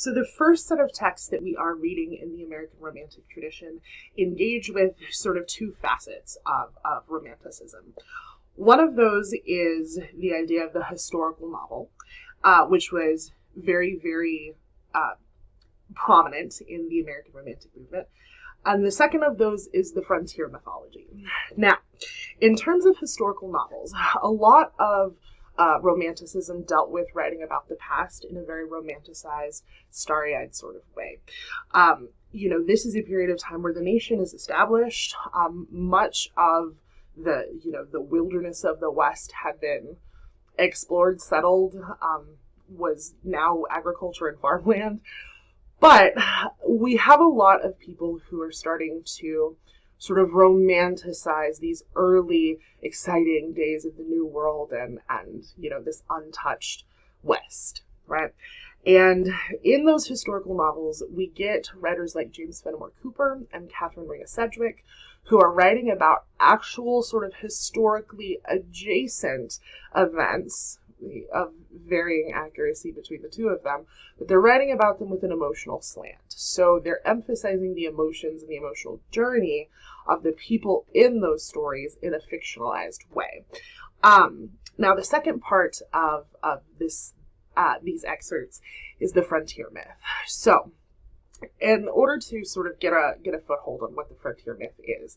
So the first set of texts that we are reading in the American Romantic tradition engage with sort of two facets of Romanticism. One of those is the idea of the historical novel, which was very, very prominent in the American Romantic movement. And the second of those is the frontier mythology. Now, in terms of historical novels, a lot of Romanticism dealt with writing about the past in a very romanticized, starry-eyed sort of way. This is a period of time where the nation is established. Much of the wilderness of the West had been explored, settled, was now agriculture and farmland. But we have a lot of people who are starting to sort of romanticize these early, exciting days of the New World and this untouched West, right? And in those historical novels, we get writers like James Fenimore Cooper and Catherine Ringa Sedgwick, who are writing about actual sort of historically adjacent events of varying accuracy between the two of them, but they're writing about them with an emotional slant. So they're emphasizing the emotions and the emotional journey of the people in those stories in a fictionalized way. Now, the second part of these excerpts is the frontier myth. So, in order to sort of get a foothold on what the frontier myth is,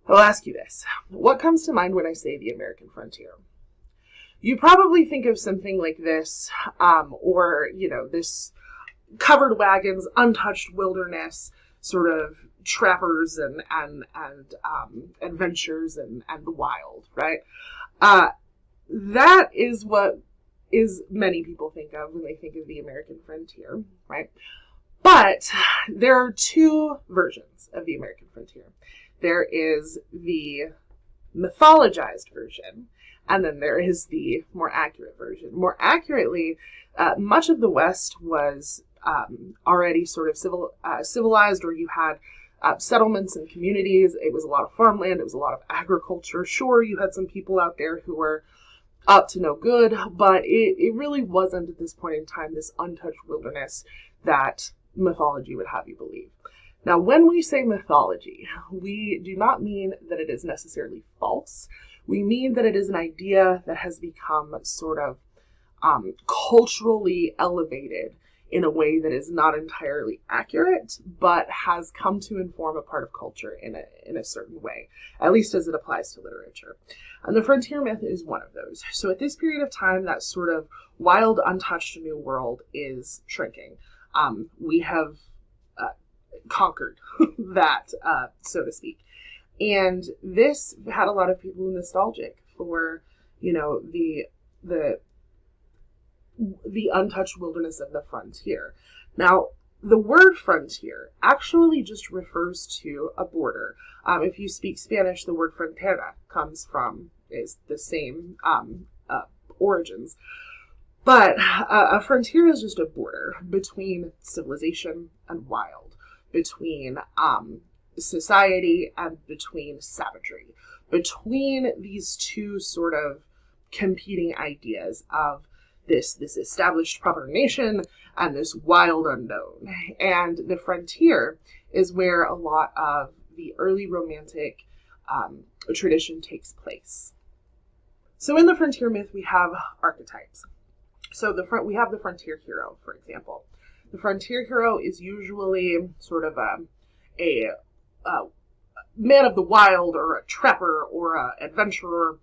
I'll ask you this. What comes to mind when I say the American frontier? You probably think of something like this, or this covered wagons, untouched wilderness, sort of trappers and adventures and the wild, right? That is what many people think of when they think of the American frontier, right? But there are two versions of the American frontier. There is the mythologized version, and then there is the more accurate version. More accurately, much of the West was already sort of civilized, or you had settlements and communities. It was a lot of farmland. It was a lot of agriculture. Sure, you had some people out there who were up to no good, but it really wasn't at this point in time this untouched wilderness that mythology would have you believe. Now, when we say mythology, we do not mean that it is necessarily false. We mean that it is an idea that has become sort of culturally elevated in a way that is not entirely accurate, but has come to inform a part of culture in a certain way, at least as it applies to literature. And the frontier myth is one of those. So at this period of time, that sort of wild, untouched new world is shrinking. We have conquered that, so to speak. And this had a lot of people nostalgic for, the untouched wilderness of the frontier. Now, the word frontier actually just refers to a border. If you speak Spanish, the word frontera is the same origins. But a frontier is just a border between civilization and wild, between society and between savagery, between these two sort of competing ideas of this established proper nation and this wild unknown. And the frontier is where a lot of the early romantic tradition takes place. So in the frontier myth, we have archetypes. So we have the frontier hero, for example. The frontier hero is usually sort of a man of the wild, or a trapper, or an adventurer.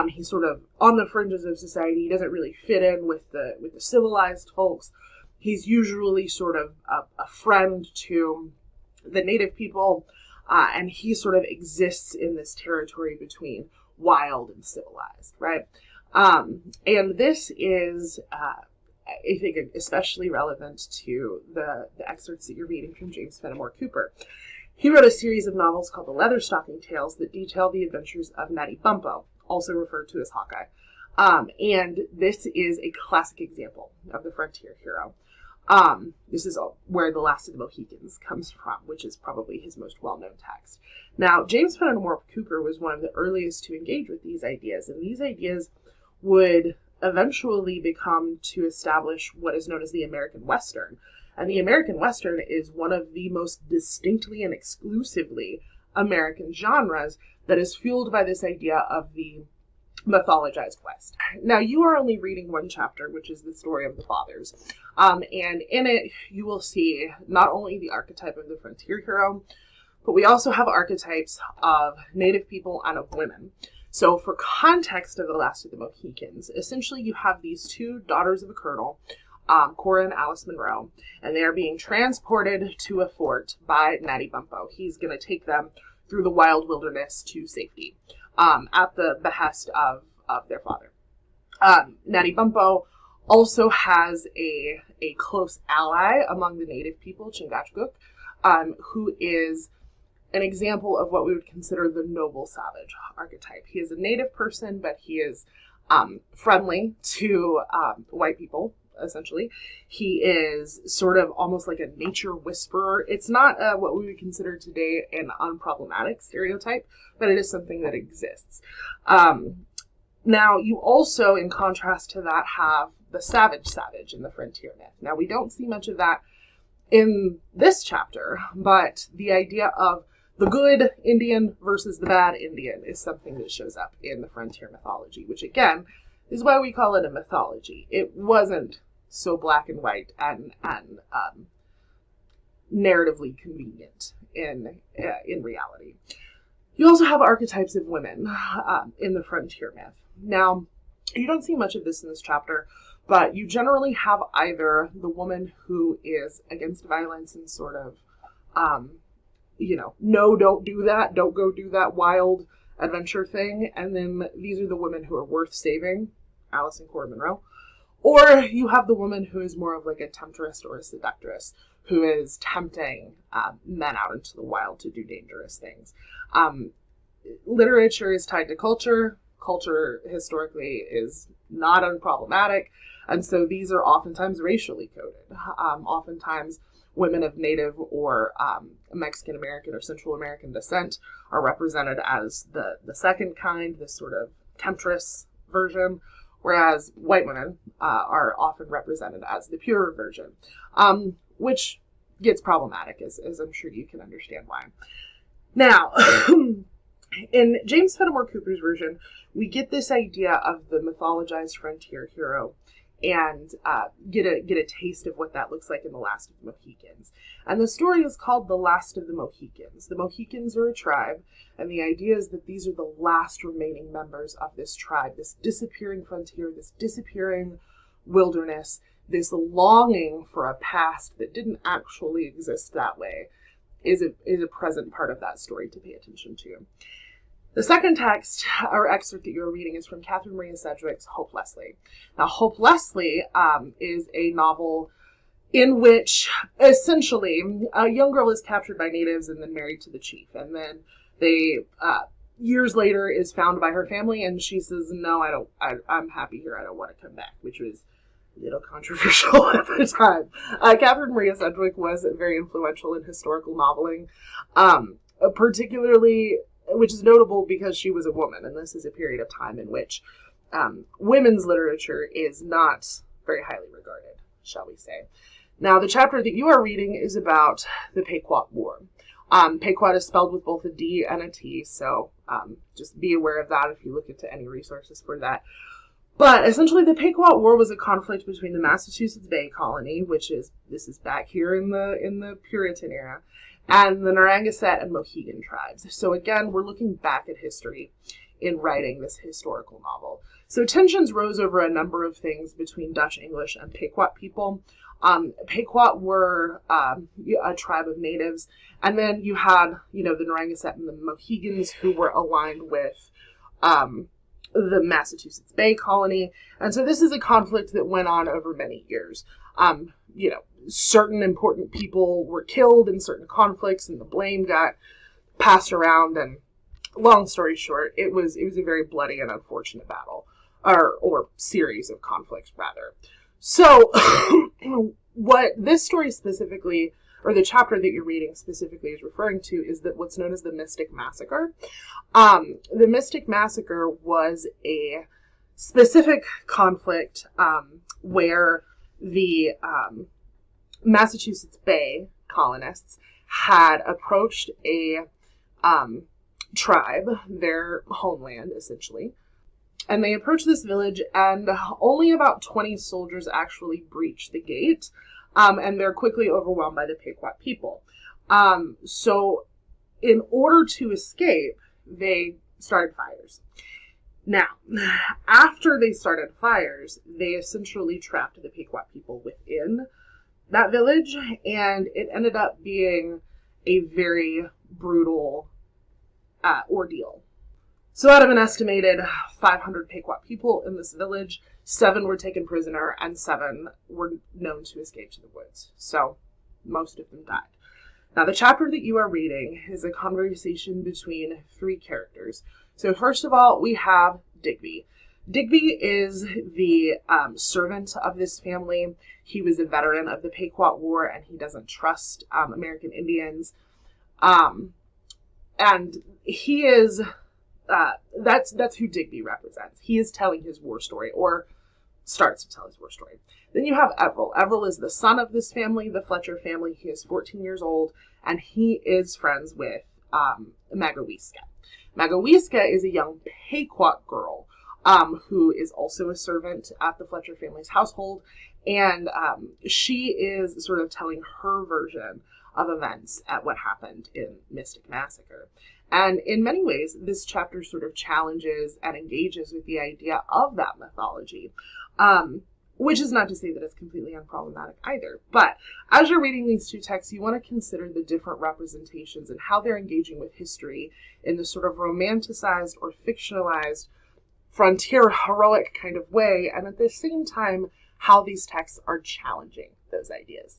He's sort of on the fringes of society. He doesn't really fit in with the civilized folks. He's usually sort of a friend to the native people, and he sort of exists in this territory between wild and civilized, right? And this is, I think, especially relevant to the excerpts that you're reading from James Fenimore Cooper. He wrote a series of novels called the Leatherstocking Tales that detail the adventures of Natty Bumppo, also referred to as Hawkeye. And this is a classic example of the frontier hero. This is where The Last of the Mohicans comes from, which is probably his most well-known text. Now, James Fenimore Cooper was one of the earliest to engage with these ideas, and these ideas would eventually become to establish what is known as the American Western. And the American Western is one of the most distinctly and exclusively American genres that is fueled by this idea of the mythologized West. Now, you are only reading one chapter, which is the story of the fathers. And in it, you will see not only the archetype of the frontier hero, but we also have archetypes of Native people and of women. So for context of The Last of the Mohicans, essentially you have these two daughters of a colonel, Cora and Alice Monroe, and they are being transported to a fort by Natty Bumppo. He's going to take them through the wild wilderness to safety, at the behest of their father. Natty Bumppo also has a close ally among the Native people, Chingachgook, who is an example of what we would consider the noble savage archetype. He is a native person, but he is friendly to white people, essentially. He is sort of almost like a nature whisperer. It's not what we would consider today an unproblematic stereotype, but it is something that exists. Now, you also, in contrast to that, have the savage in the frontier myth. Now, we don't see much of that in this chapter, but the idea of the good Indian versus the bad Indian is something that shows up in the frontier mythology, which again is why we call it a mythology. It wasn't so black and white and narratively convenient in reality. You also have archetypes of women in the frontier myth. Now, you don't see much of this in this chapter, but you generally have either the woman who is against violence and sort of no, don't do that. Don't go do that wild adventure thing. And then these are the women who are worth saving, Alice and Cora Monroe. Or you have the woman who is more of like a temptress or a seductress who is tempting men out into the wild to do dangerous things. Literature is tied to culture. Culture historically is not unproblematic. And so these are oftentimes racially coded. Oftentimes women of Native or Mexican American or Central American descent are represented as the second kind, this sort of temptress version, whereas white women are often represented as the pure version, which gets problematic, as I'm sure you can understand why. Now, in James Fenimore Cooper's version, we get this idea of the mythologized frontier hero and get a taste of what that looks like in The Last of the Mohicans. And the story is called The Last of the Mohicans. The Mohicans are a tribe, and the idea is that these are the last remaining members of this tribe, this disappearing frontier, this disappearing wilderness, this longing for a past that didn't actually exist that way is a present part of that story to pay attention to. The second text or excerpt that you're reading is from Catherine Maria Sedgwick's Hope Leslie. Now, Hope Leslie is a novel in which essentially a young girl is captured by natives and then married to the chief. And then they, years later, is found by her family and she says, no, I'm happy here. I don't want to come back, which was a little controversial at the time. Catherine Maria Sedgwick was very influential in historical noveling, particularly, which is notable because she was a woman, and this is a period of time in which women's literature is not very highly regarded, shall we say. Now, the chapter that you are reading is about the Pequot War. Pequot is spelled with both a D and a T, so just be aware of that if you look into any resources for that. But essentially, the Pequot War was a conflict between the Massachusetts Bay Colony, this is back here in the Puritan era, and the Narragansett and Mohegan tribes. So again, we're looking back at history in writing this historical novel. So tensions rose over a number of things between Dutch English and Pequot people. Pequot were a tribe of natives, and then you had, the Narragansett and the Mohegans who were aligned with the Massachusetts Bay Colony. And so this is a conflict that went on over many years. Certain important people were killed in certain conflicts and the blame got passed around, and long story short, it was a very bloody and unfortunate battle, or series of conflicts rather. So what this story specifically, or the chapter that you're reading specifically is referring to, is that what's known as the Mystic Massacre. The Mystic Massacre was a specific conflict where the Massachusetts Bay colonists had approached a tribe, their homeland essentially, and they approached this village, and only about 20 soldiers actually breach the gate, and they're quickly overwhelmed by the Pequot people. So in order to escape, they started fires. Now, after they started fires, they essentially trapped the Pequot people within that village, and it ended up being a very brutal ordeal. So out of an estimated 500 Pequot people in this village, 7 were taken prisoner and 7 were known to escape to the woods. So most of them died. Now, the chapter that you are reading is a conversation between 3 characters. So first of all, we have Digby. Digby is the servant of this family. He was a veteran of the Pequot War, and he doesn't trust American Indians. And he is, that's who Digby represents. He is telling his war story, or starts to tell his war story. Then you have Everell. Everell is the son of this family, the Fletcher family. He is 14 years old, and he is friends with Magawiska. Magawiska is a young Pequot girl who is also a servant at the Fletcher family's household, and she is sort of telling her version of events at what happened in Mystic Massacre. And in many ways, this chapter sort of challenges and engages with the idea of that mythology, which is not to say that it's completely unproblematic either. But as you're reading these 2 texts, you want to consider the different representations and how they're engaging with history in this sort of romanticized or fictionalized frontier heroic kind of way, and at the same time, how these texts are challenging those ideas.